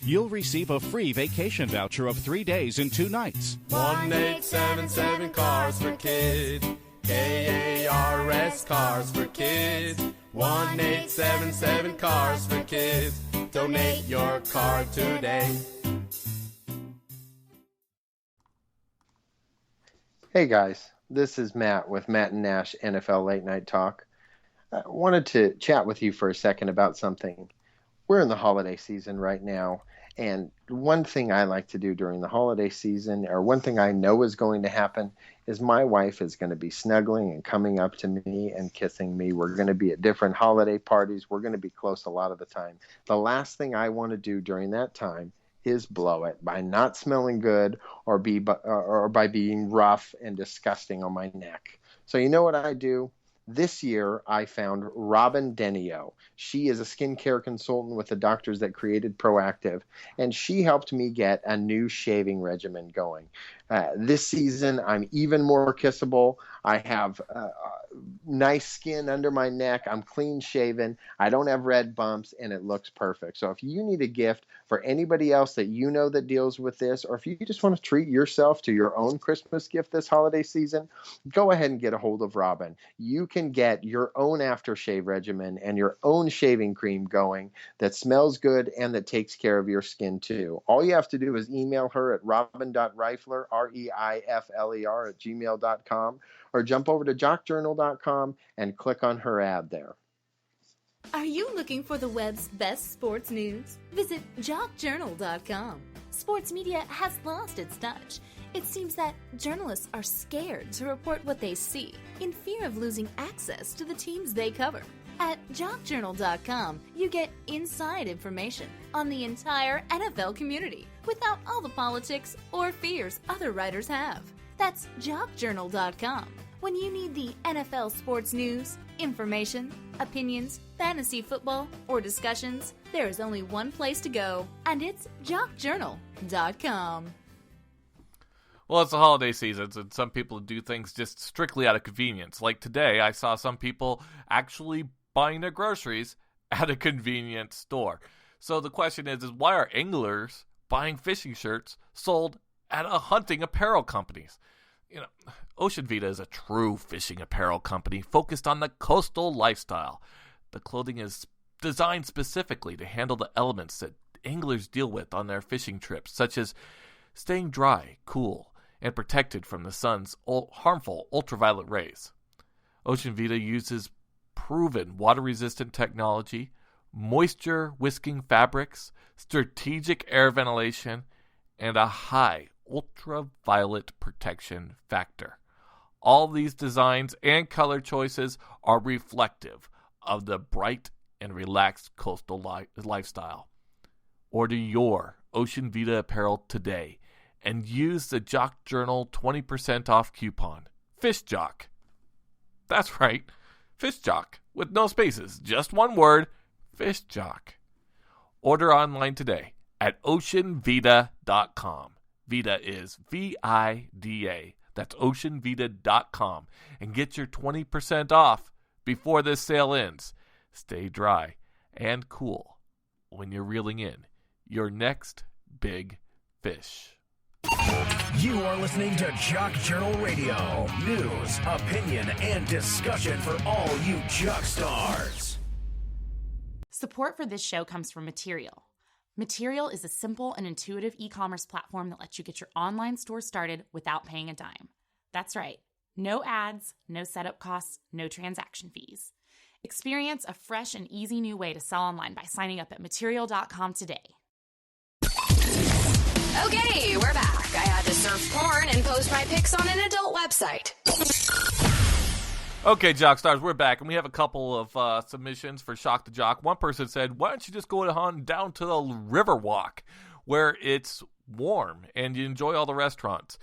you'll receive a free vacation voucher of 3 days and 2 nights. 1877 Cars for Kids. KARS Cars for Kids. 1877 Cars for Kids. Donate your car today. Hey guys, this is Matt with Matt and Nash NFL Late Night Talk. I wanted to chat with you for a second about something. We're in the holiday season right now, and one thing I like to do during the holiday season, or one thing I know is going to happen, is my wife is going to be snuggling and coming up to me and kissing me. We're going to be at different holiday parties. We're going to be close a lot of the time. The last thing I want to do during that time is blow it by not smelling good or by being rough and disgusting on my neck. So you know what I do? This year, I found Robin Denio. She is a skincare consultant with the doctors that created Proactive, and she helped me get a new shaving regimen going. This season, I'm even more kissable. I have nice skin under my neck. I'm clean shaven. I don't have red bumps, and it looks perfect. So if you need a gift for anybody else that you know that deals with this, or if you just want to treat yourself to your own Christmas gift this holiday season, go ahead and get a hold of Robin. You can get your own aftershave regimen and your own shaving cream going that smells good and that takes care of your skin too. All you have to do is email her at robin.reifler, REIFLER, @gmail.com, or jump over to jockjournal.com and click on her ad there. Are you looking for the web's best sports news? Visit jockjournal.com. Sports media has lost its touch. It seems that journalists are scared to report what they see in fear of losing access to the teams they cover. At jockjournal.com, you get inside information on the entire NFL community without all the politics or fears other writers have. That's jockjournal.com. When you need the NFL sports news, information, opinions, fantasy football, or discussions, there is only one place to go, and it's jockjournal.com. Well, it's the holiday season, and some people do things just strictly out of convenience. Like today, I saw some people actually buying their groceries at a convenience store. So the question is why are anglers buying fishing shirts sold at a hunting apparel companies? You know, Ocean Vita is a true fishing apparel company focused on the coastal lifestyle. The clothing is designed specifically to handle the elements that anglers deal with on their fishing trips, such as staying dry, cool, and protected from the sun's harmful ultraviolet rays. Ocean Vita uses proven water-resistant technology, moisture-whisking fabrics, strategic air ventilation, and a high ultraviolet protection factor. All these designs and color choices are reflective of the bright and relaxed coastal lifestyle. Order your Ocean Vita apparel today and use the Jock Journal 20% off coupon, FishJock. That's right, FishJock, with no spaces, just one word, FishJock. Order online today at oceanvita.com. Vita is VIDA. That's oceanvita.com. And get your 20% off before this sale ends. Stay dry and cool when you're reeling in your next big fish. You are listening to Jock Journal Radio. News, opinion, and discussion for all you jock stars. Support for this show comes from Material. Material is a simple and intuitive e-commerce platform that lets you get your online store started without paying a dime. That's right. No ads, no setup costs, no transaction fees. Experience a fresh and easy new way to sell online by signing up at material.com today. Okay, we're back. I had to surf porn and post my pics on an adult website. Okay, Jock Stars, we're back, and we have a couple of submissions for Shock the Jock. One person said, why don't you just go on down to the Riverwalk, where it's warm and you enjoy all the restaurants?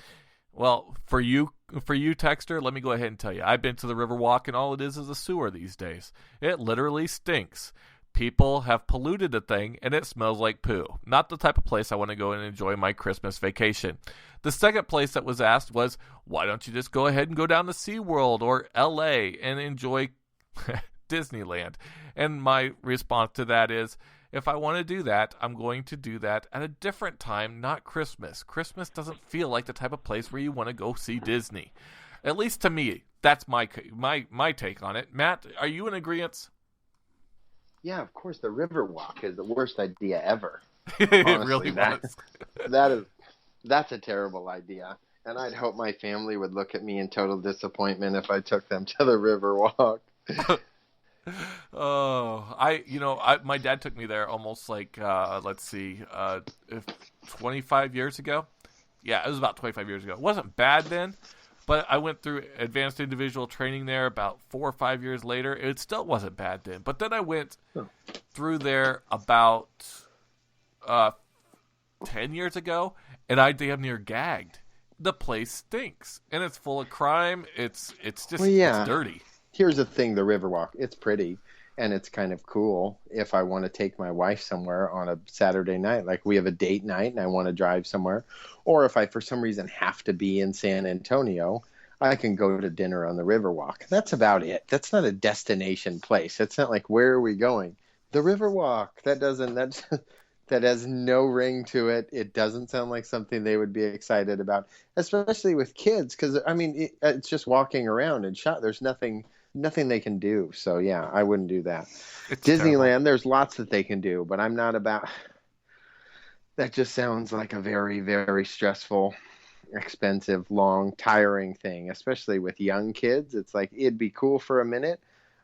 Well, for you, Texter, let me go ahead and tell you. I've been to the Riverwalk, and all it is a sewer these days. It literally stinks. People have polluted the thing, and it smells like poo. Not the type of place I want to go and enjoy my Christmas vacation. The second place that was asked was, why don't you just go ahead and go down to SeaWorld or LA and enjoy Disneyland? And my response to that is, if I want to do that, I'm going to do that at a different time, not Christmas. Christmas doesn't feel like the type of place where you want to go see Disney. At least to me, that's my take on it. Matt, are you in agreement? Yeah, of course. The Riverwalk is the worst idea ever. It Honestly, really was. That's a terrible idea. And I'd hope my family would look at me in total disappointment if I took them to the Riverwalk. My dad took me there almost like 25 years ago. Yeah, it was about 25 years ago. It wasn't bad then, but I went through advanced individual training there about 4 or 5 years later. It still wasn't bad then. But then I went through there about 10 years ago, and I damn near gagged. The place stinks, and it's full of crime. It's just it's dirty. Here's the thing, the Riverwalk, it's pretty, and it's kind of cool if I want to take my wife somewhere on a Saturday night, like we have a date night and I want to drive somewhere, or if I for some reason have to be in San Antonio, I can go to dinner on the Riverwalk. That's about it. That's not a destination place. It's not like, where are we going? The Riverwalk. That has no ring to it. It doesn't sound like something they would be excited about, especially with kids, because, I mean, it's just walking around and there's nothing they can do. So, yeah, I wouldn't do that. It's Disneyland, terrible. there's lots that they can do, but I'm not about – that just sounds like a very, very stressful, expensive, long, tiring thing, especially with young kids. It's like it'd be cool for a minute.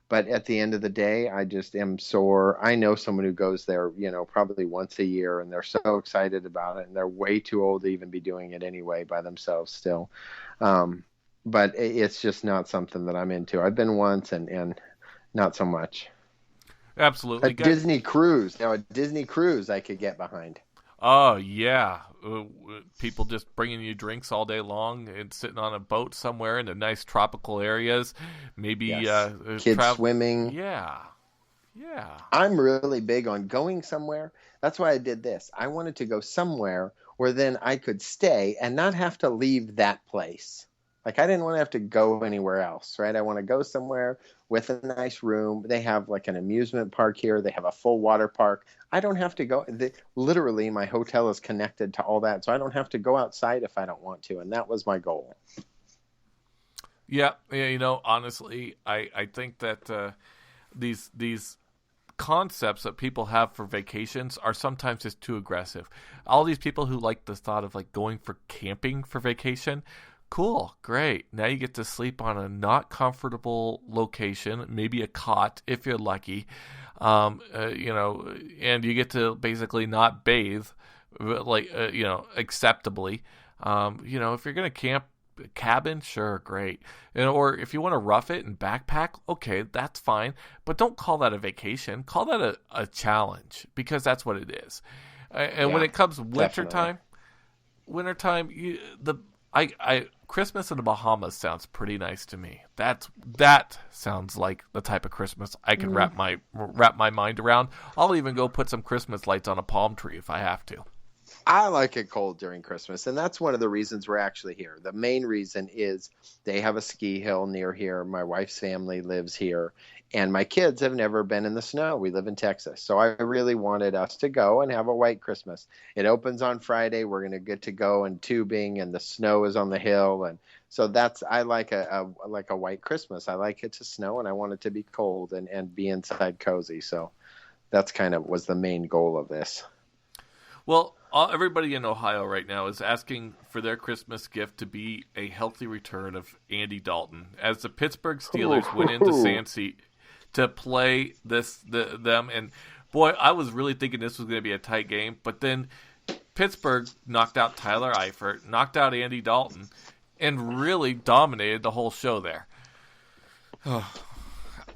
But at the end of the day, I just am sore. I know someone who goes there, probably once a year, and they're so excited about it, and they're way too old to even be doing it anyway by themselves still. But it's just not something that I'm into. I've been once, and not so much. Absolutely. A Disney cruise. Now, a Disney cruise I could get behind. Oh, yeah. People just bringing you drinks all day long and sitting on a boat somewhere in the nice tropical areas. Maybe kids swimming. Yeah. I'm really big on going somewhere. That's why I did this. I wanted to go somewhere where then I could stay and not have to leave that place. Like, I didn't want to have to go anywhere else, right? I want to go somewhere with a nice room. They have like an amusement park here. They have a full water park. I don't have to go. Literally, my hotel is connected to all that, so I don't have to go outside if I don't want to, and that was my goal. Yeah, honestly, I think that these concepts that people have for vacations are sometimes just too aggressive. All these people who like the thought of like going for camping for vacation, cool, great. Now you get to sleep on a not comfortable location, maybe a cot if you're lucky, and you get to basically not bathe, acceptably. If you're gonna camp, cabin, sure, great. Or if you want to rough it and backpack, okay, that's fine. But don't call that a vacation. Call that a challenge, because that's what it is. When it comes wintertime, Christmas in the Bahamas sounds pretty nice to me. That sounds like the type of Christmas I can wrap my mind around. I'll even go put some Christmas lights on a palm tree if I have to. I like it cold during Christmas, and that's one of the reasons we're actually here. The main reason is they have a ski hill near here. My wife's family lives here, and my kids have never been in the snow. We live in Texas, so I really wanted us to go and have a white Christmas. It opens on Friday. We're going to get to go and tubing, and the snow is on the hill, and so I like a white Christmas. I like it to snow, and I want it to be cold and be inside cozy. So that's kind of was the main goal of this. Well, everybody in Ohio right now is asking for their Christmas gift to be a healthy return of Andy Dalton, as the Pittsburgh Steelers went into Cincy to play them. And boy, I was really thinking this was going to be a tight game, but then Pittsburgh knocked out Tyler Eifert, knocked out Andy Dalton, and really dominated the whole show there.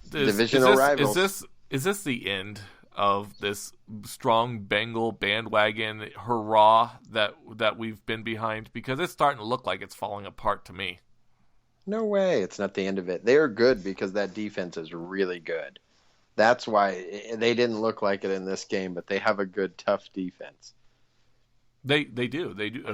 Divisional rivals. Is this the end of this strong Bengal bandwagon hurrah that we've been behind? Because it's starting to look like it's falling apart to me. No way. It's not the end of it. They're good because that defense is really good. That's why they didn't look like it in this game, but they have a good, tough defense. They do. They do.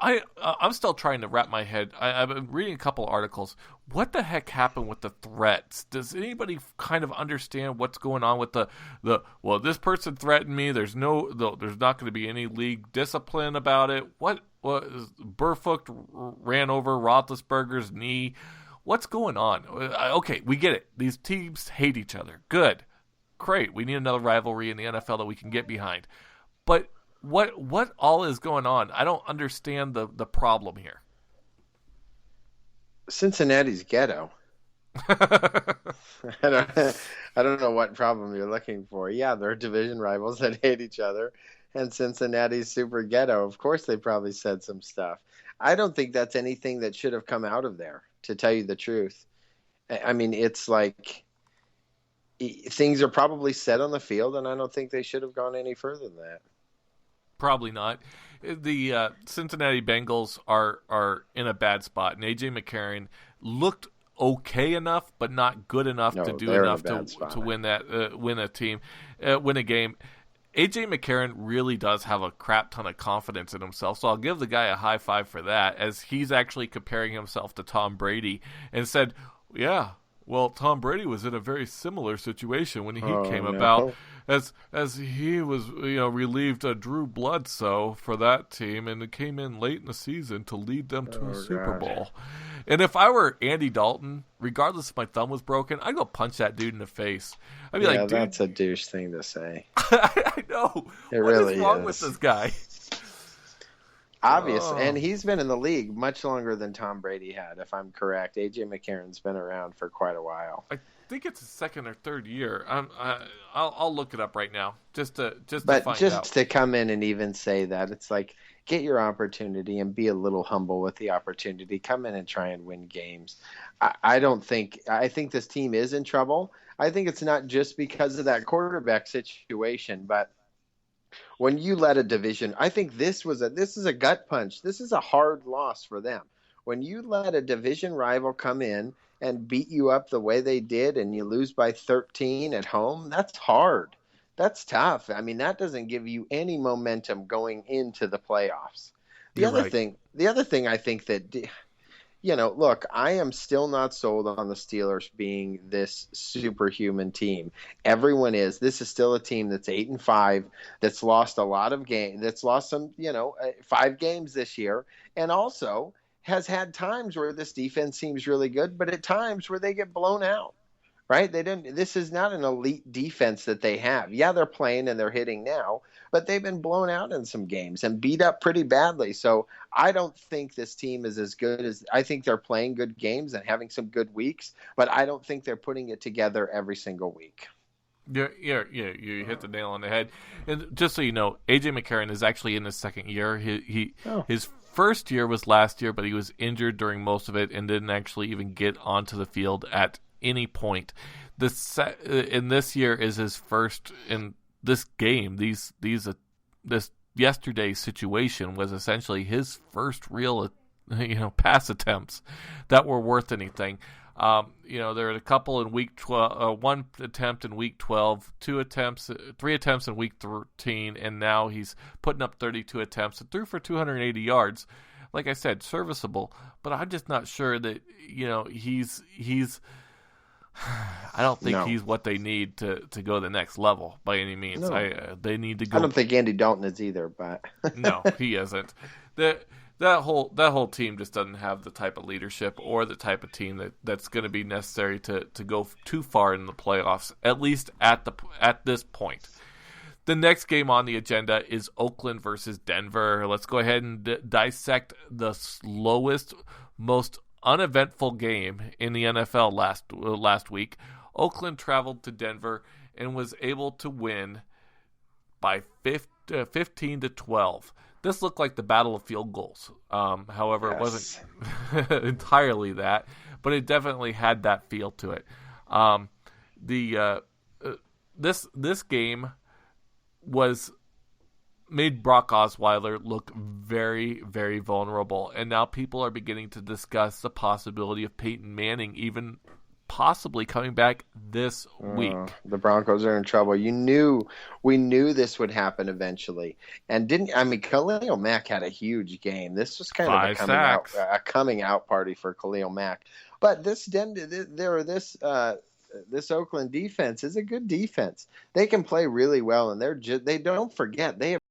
I'm still trying to wrap my head. I've been reading a couple articles. What the heck happened with the threats? Does anybody kind of understand what's going on with the well, this person threatened me. There's not going to be any league discipline about it. What Burfoot ran over Roethlisberger's knee? What's going on? Okay, we get it. These teams hate each other. Good. Great. We need another rivalry in the NFL that we can get behind. But what all is going on? I don't understand the problem here. Cincinnati's ghetto. I don't know what problem you're looking for. Yeah, they're division rivals that hate each other, and Cincinnati's super ghetto. Of course, they probably said some stuff. I don't think that's anything that should have come out of there, to tell you the truth. I mean, it's like things are probably said on the field, and I don't think they should have gone any further than that. Probably not. The Cincinnati Bengals are in a bad spot, and A.J. McCarron looked okay enough, but not good enough to do enough to win a game. A.J. McCarron really does have a crap ton of confidence in himself, so I'll give the guy a high five for that, as he's actually comparing himself to Tom Brady and said, yeah, well, Tom Brady was in a very similar situation when he came about, as he was, relieved Drew Bledsoe for that team, and it came in late in the season to lead them to a Super Bowl. And if I were Andy Dalton, regardless if my thumb was broken, I'd go punch that dude in the face. I'd be like, dude, that's a douche thing to say. I know. What really is wrong with this guy? Obvious, and he's been in the league much longer than Tom Brady had, if I'm correct. A.J. McCarron's been around for quite a while. I think it's his second or third year. I'll look it up right now just to find out. Just to come in and even say that, it's like, get your opportunity and be a little humble with the opportunity. Come in and try and win games. I think this team is in trouble. I think it's not just because of that quarterback situation, but when you let a division, I think this is a gut punch. This is a hard loss for them. When you let a division rival come in and beat you up the way they did, and you lose by 13 at home, that's hard. That's tough. I mean, that doesn't give you any momentum going into the playoffs. The other thing I think that, look, I am still not sold on the Steelers being this superhuman team. Everyone is. This is still a team that's 8-5, that's lost a lot of games, that's lost some, 5 games this year, and also has had times where this defense seems really good, but at times where they get blown out. Right? This is not an elite defense that they have. Yeah, they're playing and they're hitting now, but they've been blown out in some games and beat up pretty badly. So I don't think this team is as good as – I think they're playing good games and having some good weeks, but I don't think they're putting it together every single week. Yeah, you hit the nail on the head. And just so you know, A.J. McCarron is actually in his second year. His first year was last year, but he was injured during most of it and didn't actually even get onto the field at any point. This year is his first in this game. This yesterday's situation was essentially his first real pass attempts that were worth anything. There were a couple in week 12, one attempt in week 12, 3 attempts in week 13, and now he's putting up 32 attempts and threw for 280 yards. Like I said, serviceable, but I'm just not sure that he's I don't think he's what they need to go the next level by any means. No. They need to go. I don't think Andy Dalton is either, but no, he isn't. That whole team just doesn't have the type of leadership or the type of team that's going to be necessary to go too far in the playoffs, at least at this point. The next game on the agenda is Oakland versus Denver. Let's go ahead and dissect the slowest, most uneventful game in the NFL last week. Oakland traveled to Denver and was able to win by 15-12. This looked like the battle of field goals. However, It wasn't entirely that, but it definitely had that feel to it. This game made Brock Osweiler look very, very vulnerable, and now people are beginning to discuss the possibility of Peyton Manning even possibly coming back this week. The Broncos are in trouble. We knew this would happen eventually. And Khalil Mack had a huge game. This was kind of a coming out party for Khalil Mack. But this Oakland defense is a good defense. They can play really well, and they don't forget they have